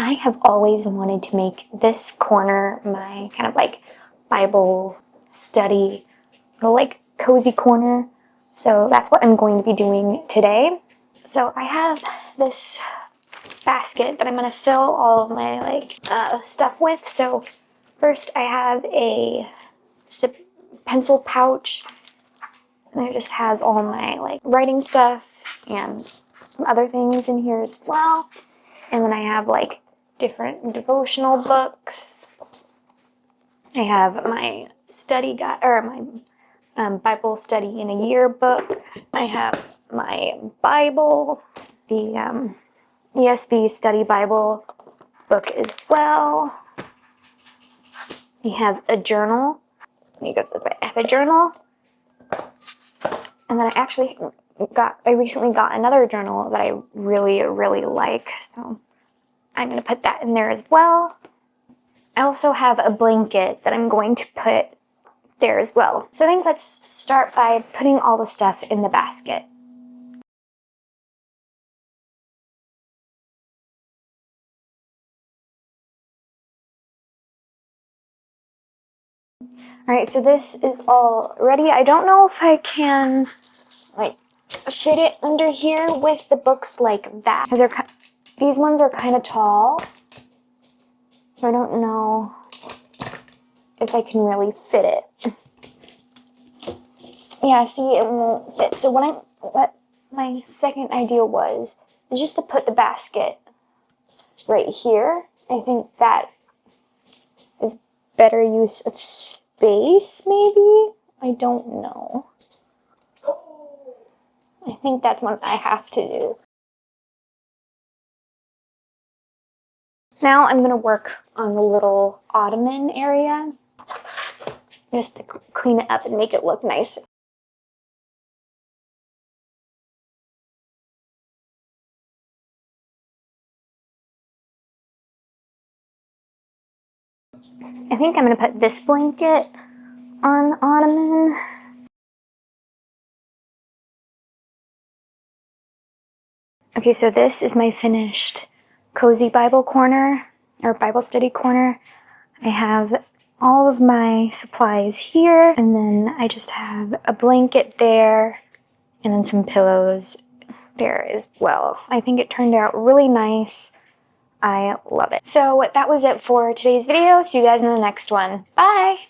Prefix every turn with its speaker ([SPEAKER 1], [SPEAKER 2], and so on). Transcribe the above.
[SPEAKER 1] I have always wanted to make this corner my kind of like Bible study, little like cozy corner. So that's what I'm going to be doing today. So I have this basket that I'm going to fill all of my like stuff with. So first I have just a pencil pouch, and it just has all my like writing stuff and some other things in here as well. And then I have like different devotional books. I have my study guide, or my Bible study in a year book. I have my Bible, the ESV study Bible book as well. I have a journal. Let me go this way. I have a journal. And then I recently got another journal that I really, really like. So I'm going to put that in there as well. I also have a blanket that I'm going to put there as well. So I think let's start by putting all the stuff in the basket. Alright, so this is all ready. I don't know if I can like fit it under here with the books like that, because these ones are kind of tall. So I don't know if I can really fit it. Yeah, see, it won't fit. So what my second idea was just to put the basket right here. I think that is better use of space, maybe? I don't know. I think that's what I have to do. Now I'm going to work on the little ottoman area, just to clean it up and make it look nicer. I think I'm going to put this blanket on the ottoman. Okay, so this is my finished cozy Bible corner, or Bible study corner. I have all of my supplies here, and then I just have a blanket there, and then some pillows there as well. I think it turned out really nice. I love it. So that was it for today's video. See you guys in the next one. Bye!